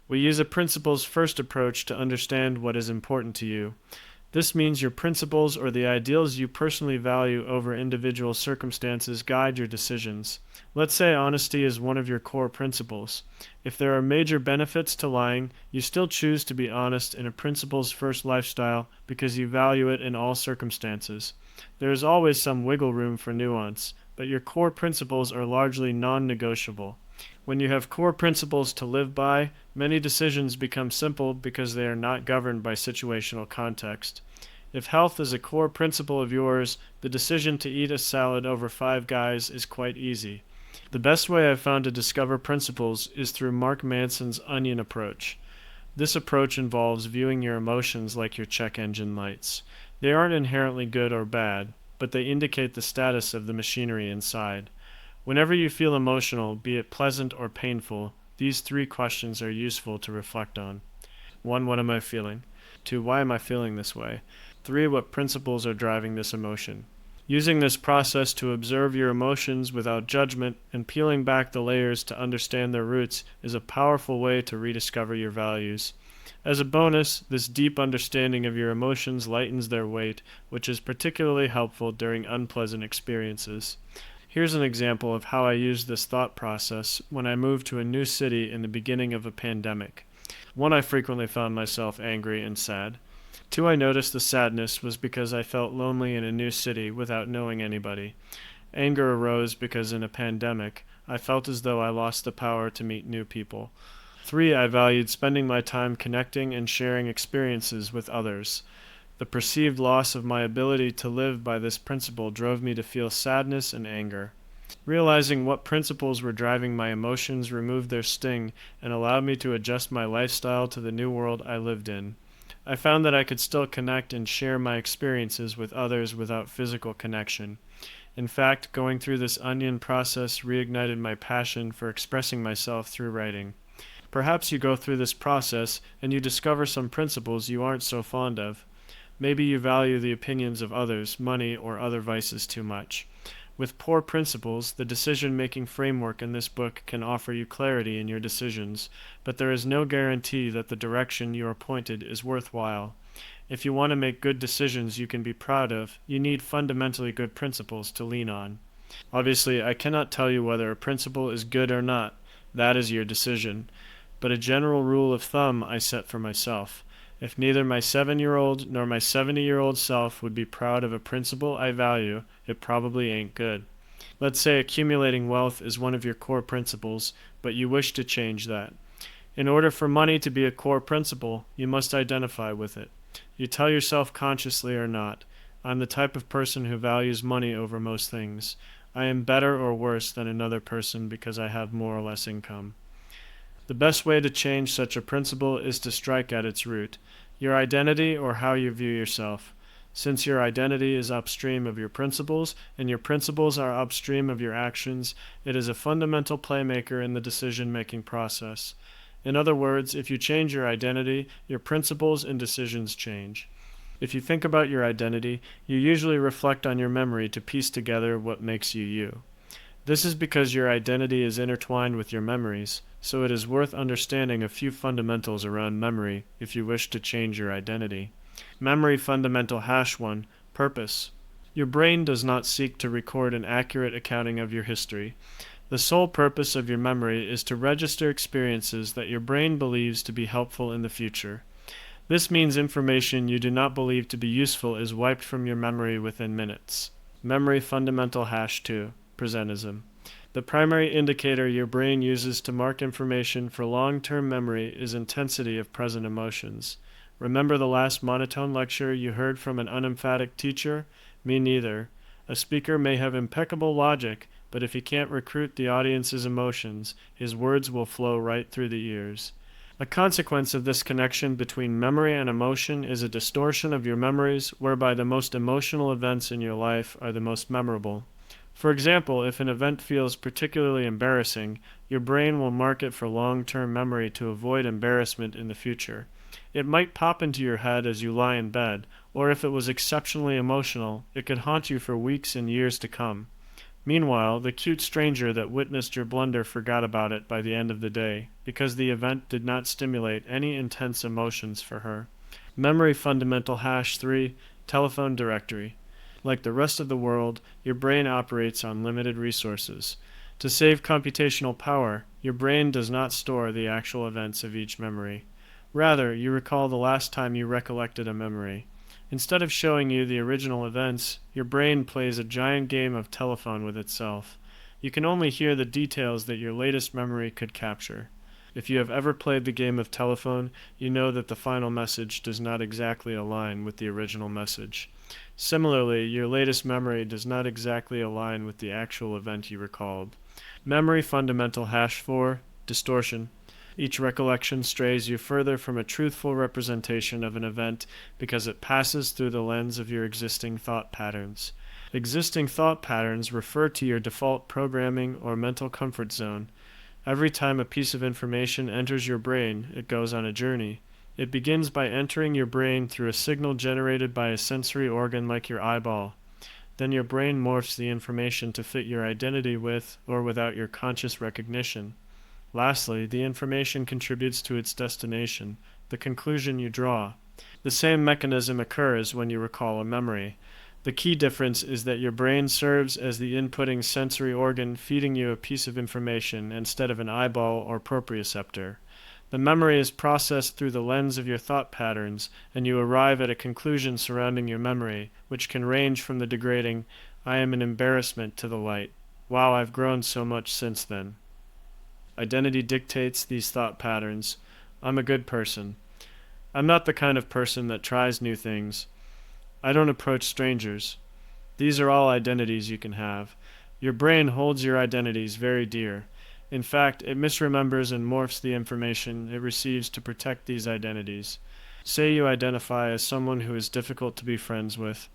We use a principles-first approach to understand what is important to you. This means your principles or the ideals you personally value over individual circumstances guide your decisions. Let's say honesty is one of your core principles. If there are major benefits to lying, you still choose to be honest in a principles-first lifestyle because you value it in all circumstances. There is always some wiggle room for nuance, but your core principles are largely non-negotiable. When you have core principles to live by, many decisions become simple because they are not governed by situational context. If health is a core principle of yours, the decision to eat a salad over Five Guys is quite easy. The best way I've found to discover principles is through Mark Manson's onion approach. This approach involves viewing your emotions like your check engine lights. They aren't inherently good or bad, but they indicate the status of the machinery inside. Whenever you feel emotional, be it pleasant or painful, these three questions are useful to reflect on. 1. What am I feeling? 2. Why am I feeling this way? 3. What principles are driving this emotion? Using this process to observe your emotions without judgment and peeling back the layers to understand their roots is a powerful way to rediscover your values. As a bonus, this deep understanding of your emotions lightens their weight, which is particularly helpful during unpleasant experiences. Here's an example of how I used this thought process when I moved to a new city in the beginning of a pandemic. 1. I frequently found myself angry and sad. 2. I noticed the sadness was because I felt lonely in a new city without knowing anybody. Anger arose because in a pandemic, I felt as though I lost the power to meet new people. 3. I valued spending my time connecting and sharing experiences with others. The perceived loss of my ability to live by this principle drove me to feel sadness and anger. Realizing what principles were driving my emotions removed their sting and allowed me to adjust my lifestyle to the new world I lived in. I found that I could still connect and share my experiences with others without physical connection. In fact, going through this onion process reignited my passion for expressing myself through writing. Perhaps you go through this process and you discover some principles you aren't so fond of. Maybe you value the opinions of others, money, or other vices too much. With poor principles, the decision-making framework in this book can offer you clarity in your decisions, but there is no guarantee that the direction you are pointed is worthwhile. If you want to make good decisions you can be proud of, you need fundamentally good principles to lean on. Obviously, I cannot tell you whether a principle is good or not. That is your decision. But a general rule of thumb I set for myself. If neither my 7-year-old nor my 70-year-old self would be proud of a principle I value, it probably ain't good. Let's say accumulating wealth is one of your core principles, but you wish to change that. In order for money to be a core principle, you must identify with it. You tell yourself consciously or not, I'm the type of person who values money over most things. I am better or worse than another person because I have more or less income. The best way to change such a principle is to strike at its root, your identity or how you view yourself. Since your identity is upstream of your principles, and your principles are upstream of your actions, it is a fundamental playmaker in the decision-making process. In other words, if you change your identity, your principles and decisions change. If you think about your identity, you usually reflect on your memory to piece together what makes you you. This is because your identity is intertwined with your memories, so it is worth understanding a few fundamentals around memory if you wish to change your identity. Memory fundamental #1, purpose. Your brain does not seek to record an accurate accounting of your history. The sole purpose of your memory is to register experiences that your brain believes to be helpful in the future. This means information you do not believe to be useful is wiped from your memory within minutes. Memory fundamental #2, presentism. The primary indicator your brain uses to mark information for long-term memory is intensity of present emotions. Remember the last monotone lecture you heard from an unemphatic teacher? Me neither. A speaker may have impeccable logic, but if he can't recruit the audience's emotions, his words will flow right through the ears. A consequence of this connection between memory and emotion is a distortion of your memories whereby the most emotional events in your life are the most memorable. For example, if an event feels particularly embarrassing, your brain will mark it for long-term memory to avoid embarrassment in the future. It might pop into your head as you lie in bed, or if it was exceptionally emotional, it could haunt you for weeks and years to come. Meanwhile, the cute stranger that witnessed your blunder forgot about it by the end of the day, because the event did not stimulate any intense emotions for her. Memory fundamental hash 3, telephone directory. Like the rest of the world, your brain operates on limited resources. To save computational power, your brain does not store the actual events of each memory. Rather, you recall the last time you recollected a memory. Instead of showing you the original events, your brain plays a giant game of telephone with itself. You can only hear the details that your latest memory could capture. If you have ever played the game of telephone, you know that the final message does not exactly align with the original message. Similarly, your latest memory does not exactly align with the actual event you recalled. Memory fundamental hash 4, distortion. Each recollection strays you further from a truthful representation of an event because it passes through the lens of your existing thought patterns. Existing thought patterns refer to your default programming or mental comfort zone. Every time a piece of information enters your brain, it goes on a journey. It begins by entering your brain through a signal generated by a sensory organ like your eyeball. Then your brain morphs the information to fit your identity with or without your conscious recognition. Lastly, the information contributes to its destination, the conclusion you draw. The same mechanism occurs when you recall a memory. The key difference is that your brain serves as the inputting sensory organ feeding you a piece of information instead of an eyeball or proprioceptor. The memory is processed through the lens of your thought patterns, and you arrive at a conclusion surrounding your memory, which can range from the degrading, "I am an embarrassment," to the light, "Wow, I've grown so much since then." Identity dictates these thought patterns. I'm a good person. I'm not the kind of person that tries new things. I don't approach strangers. These are all identities you can have. Your brain holds your identities very dear. In fact, it misremembers and morphs the information it receives to protect these identities. Say you identify as someone who is difficult to be friends with.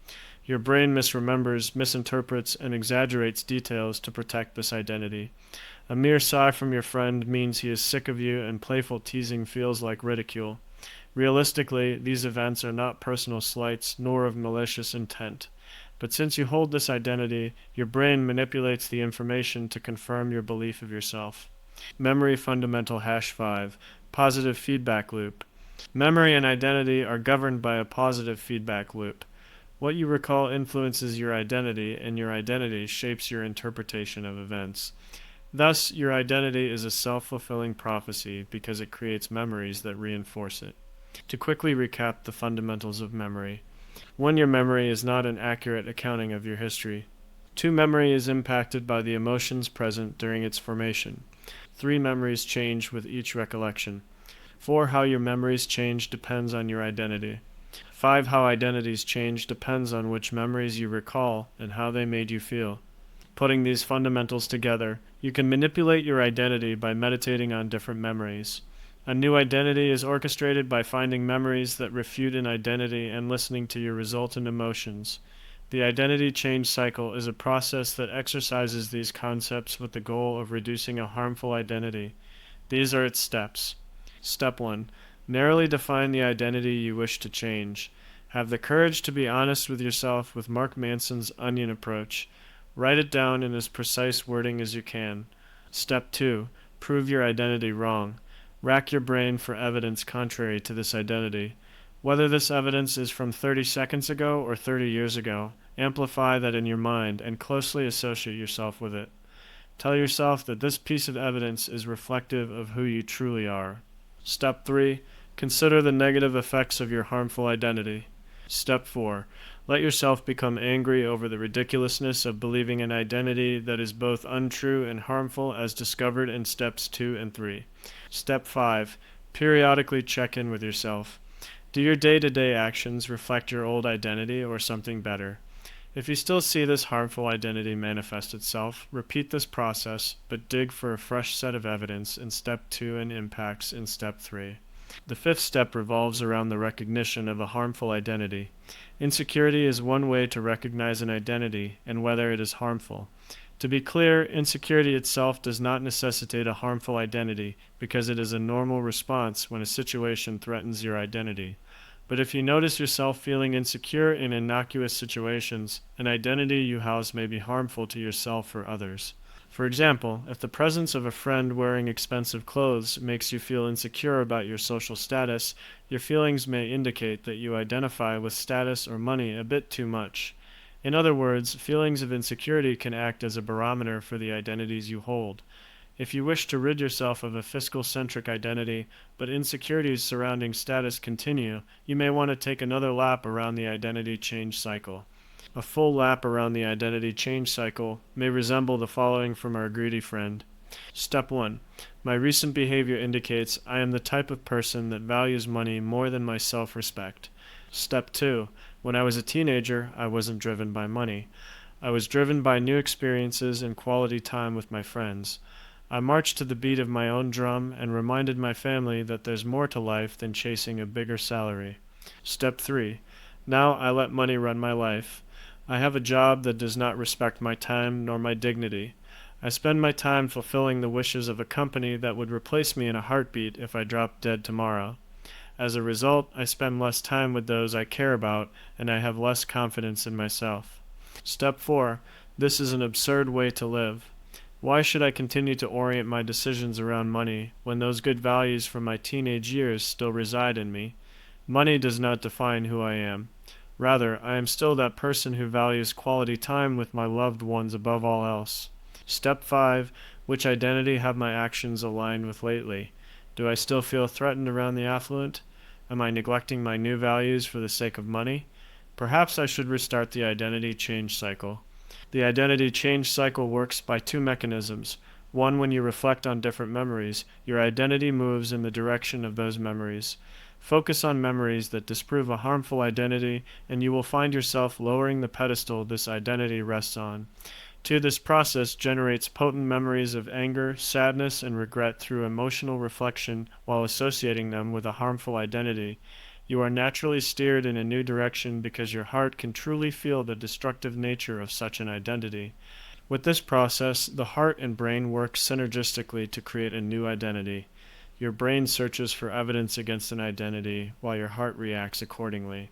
Your brain misremembers, misinterprets, and exaggerates details to protect this identity. A mere sigh from your friend means he is sick of you, and playful teasing feels like ridicule. Realistically, these events are not personal slights nor of malicious intent. But since you hold this identity, your brain manipulates the information to confirm your belief of yourself. Memory fundamental hash 5, positive feedback loop. Memory and identity are governed by a positive feedback loop. What you recall influences your identity, and your identity shapes your interpretation of events. Thus, your identity is a self-fulfilling prophecy because it creates memories that reinforce it. To quickly recap the fundamentals of memory. 1. Your memory is not an accurate accounting of your history. 2. Memory is impacted by the emotions present during its formation. 3. Memories change with each recollection. 4. How your memories change depends on your identity. 5. How identities change depends on which memories you recall and how they made you feel. Putting these fundamentals together, you can manipulate your identity by meditating on different memories. A new identity is orchestrated by finding memories that refute an identity and listening to your resultant emotions. The identity change cycle is a process that exercises these concepts with the goal of reducing a harmful identity. These are its steps. Step 1. Narrowly define the identity you wish to change. Have the courage to be honest with yourself with Mark Manson's onion approach. Write it down in as precise wording as you can. Step 2. Prove your identity wrong. Rack your brain for evidence contrary to this identity. Whether this evidence is from 30 seconds ago or 30 years ago, amplify that in your mind and closely associate yourself with it. Tell yourself that this piece of evidence is reflective of who you truly are. Step 3. Consider the negative effects of your harmful identity. Step 4. Let yourself become angry over the ridiculousness of believing an identity that is both untrue and harmful as discovered in steps 2 and 3. Step 5. Periodically check in with yourself. Do your day-to-day actions reflect your old identity or something better? If you still see this harmful identity manifest itself, repeat this process, but dig for a fresh set of evidence in step 2 and impacts in step 3. The 5th step revolves around the recognition of a harmful identity. Insecurity is one way to recognize an identity and whether it is harmful. To be clear, insecurity itself does not necessitate a harmful identity because it is a normal response when a situation threatens your identity. But if you notice yourself feeling insecure in innocuous situations, an identity you house may be harmful to yourself or others. For example, if the presence of a friend wearing expensive clothes makes you feel insecure about your social status, your feelings may indicate that you identify with status or money a bit too much. In other words, feelings of insecurity can act as a barometer for the identities you hold. If you wish to rid yourself of a fiscal-centric identity, but insecurities surrounding status continue, you may want to take another lap around the identity change cycle. A full lap around the identity change cycle may resemble the following from our greedy friend. Step 1. My recent behavior indicates I am the type of person that values money more than my self-respect. Step 2. When I was a teenager, I wasn't driven by money. I was driven by new experiences and quality time with my friends. I marched to the beat of my own drum and reminded my family that there's more to life than chasing a bigger salary. Step 3. Now I let money run my life. I have a job that does not respect my time nor my dignity. I spend my time fulfilling the wishes of a company that would replace me in a heartbeat if I dropped dead tomorrow. As a result, I spend less time with those I care about, and I have less confidence in myself. Step 4. This is an absurd way to live. Why should I continue to orient my decisions around money when those good values from my teenage years still reside in me? Money does not define who I am. Rather, I am still that person who values quality time with my loved ones above all else. Step 5. Which identity have my actions aligned with lately? Do I still feel threatened around the affluent? Am I neglecting my new values for the sake of money? Perhaps I should restart the identity change cycle. The identity change cycle works by two mechanisms. One, when you reflect on different memories, your identity moves in the direction of those memories. Focus on memories that disprove a harmful identity, and you will find yourself lowering the pedestal this identity rests on. 2. This process generates potent memories of anger, sadness, and regret through emotional reflection while associating them with a harmful identity. You are naturally steered in a new direction because your heart can truly feel the destructive nature of such an identity. With this process, the heart and brain work synergistically to create a new identity. Your brain searches for evidence against an identity, while your heart reacts accordingly.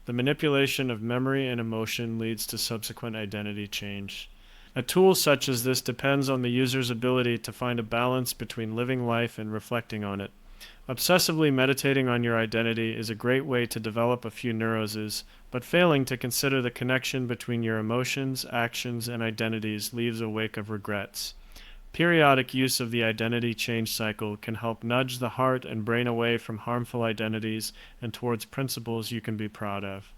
The manipulation of memory and emotion leads to subsequent identity change. A tool such as this depends on the user's ability to find a balance between living life and reflecting on it. Obsessively meditating on your identity is a great way to develop a few neuroses, but failing to consider the connection between your emotions, actions, and identities leaves a wake of regrets. Periodic use of the identity change cycle can help nudge the heart and brain away from harmful identities and towards principles you can be proud of.